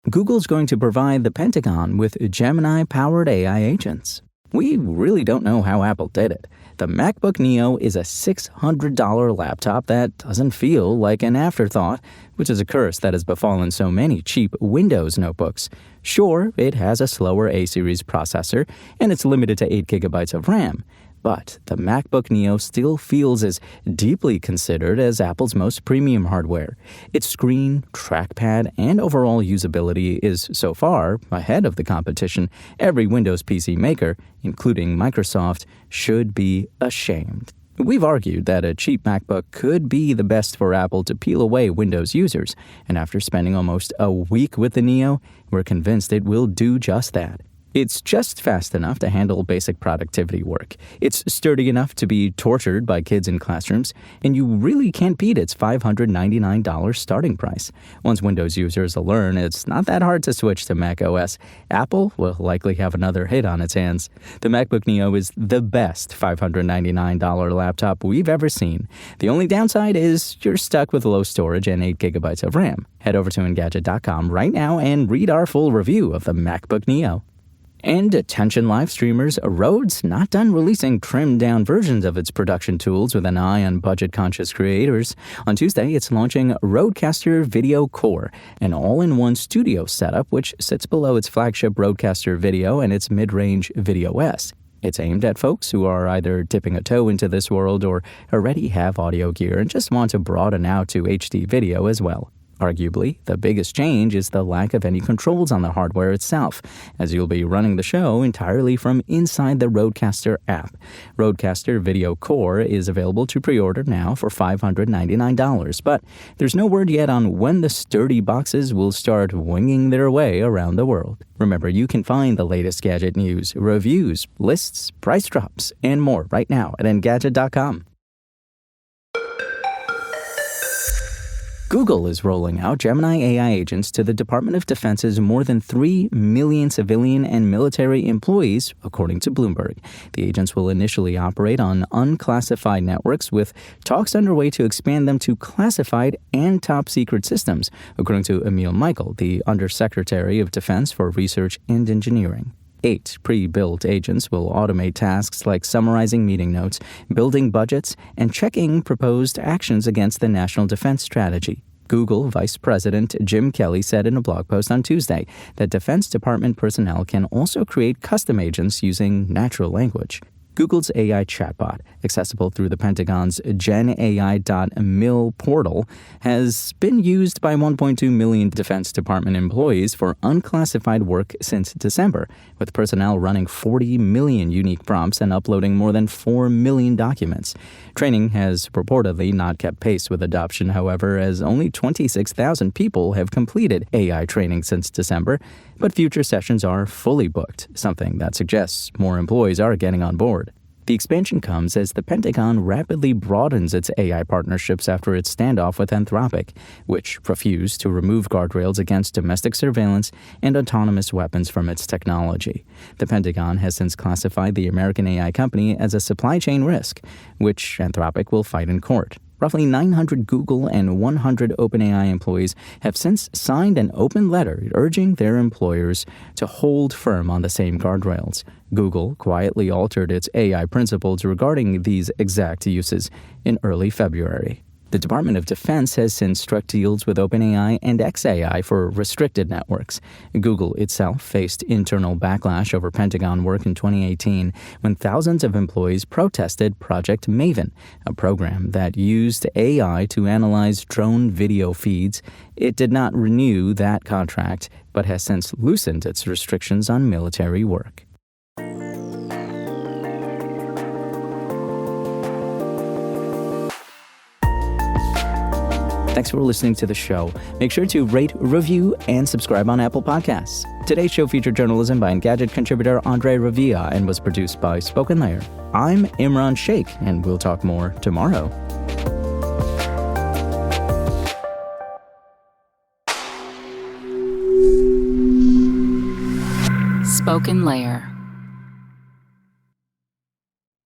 Google's going to provide the Pentagon with Gemini-powered AI agents. We really don't know how Apple did it. The MacBook Neo is a $600 laptop that doesn't feel like an afterthought, which is a curse that has befallen so many cheap Windows notebooks. Sure, it has a slower A-series processor, and it's limited to 8 GB of RAM. But the MacBook Neo still feels as deeply considered as Apple's most premium hardware. Its screen, trackpad, and overall usability is so far ahead of the competition. Every Windows PC maker, including Microsoft, should be ashamed. We've argued that a cheap MacBook could be the best for Apple to peel away Windows users, and after spending almost a week with the Neo, we're convinced it will do just that. It's just fast enough to handle basic productivity work. It's sturdy enough to be tortured by kids in classrooms, and you really can't beat its $599 starting price. Once Windows users learn it's not that hard to switch to Mac OS, Apple will likely have another hit on its hands. The MacBook Neo is the best $599 laptop we've ever seen. The only downside is you're stuck with low storage and 8 GB of RAM. Head over to Engadget.com right now and read our full review of the MacBook Neo. And attention live streamers, Rode's not done releasing trimmed-down versions of its production tools with an eye on budget-conscious creators. On Tuesday, it's launching Rodecaster Video Core, an all-in-one studio setup which sits below its flagship Rodecaster Video and its mid-range Video S. It's aimed at folks who are either dipping a toe into this world or already have audio gear and just want to broaden out to HD video as well. Arguably, the biggest change is the lack of any controls on the hardware itself, as you'll be running the show entirely from inside the Rodecaster app. Rodecaster Video Core is available to pre-order now for $599, but there's no word yet on when the sturdy boxes will start winging their way around the world. Remember, you can find the latest gadget news, reviews, lists, price drops, and more right now at Engadget.com. Google is rolling out Gemini AI agents to the Department of Defense's more than 3 million civilian and military employees, according to Bloomberg. The agents will initially operate on unclassified networks, with talks underway to expand them to classified and top-secret systems, according to Emil Michael, the Undersecretary of Defense for Research and Engineering. 8 pre-built agents will automate tasks like summarizing meeting notes, building budgets, and checking proposed actions against the National Defense Strategy. Google Vice President Jim Kelly said in a blog post on Tuesday that Defense Department personnel can also create custom agents using natural language. Google's AI chatbot, accessible through the Pentagon's GenAI.mil portal, has been used by 1.2 million Defense Department employees for unclassified work since December, with personnel running 40 million unique prompts and uploading more than 4 million documents. Training has reportedly not kept pace with adoption, however, as only 26,000 people have completed AI training since December, but future sessions are fully booked, something that suggests more employees are getting on board. The expansion comes as the Pentagon rapidly broadens its AI partnerships after its standoff with Anthropic, which refused to remove guardrails against domestic surveillance and autonomous weapons from its technology. The Pentagon has since classified the American AI company as a supply chain risk, which Anthropic will fight in court. Roughly 900 Google and 100 OpenAI employees have since signed an open letter urging their employers to hold firm on the same guardrails. Google quietly altered its AI principles regarding these exact uses in early February. The Department of Defense has since struck deals with OpenAI and xAI for restricted networks. Google itself faced internal backlash over Pentagon work in 2018 when thousands of employees protested Project Maven, a program that used AI to analyze drone video feeds. It did not renew that contract, but has since loosened its restrictions on military work. Thanks for listening to the show. Make sure to rate, review, and subscribe on Apple Podcasts. Today's show featured journalism by Engadget contributor Andre Revilla and was produced by Spoken Layer. I'm Imran Sheikh, and we'll talk more tomorrow. Spoken Layer.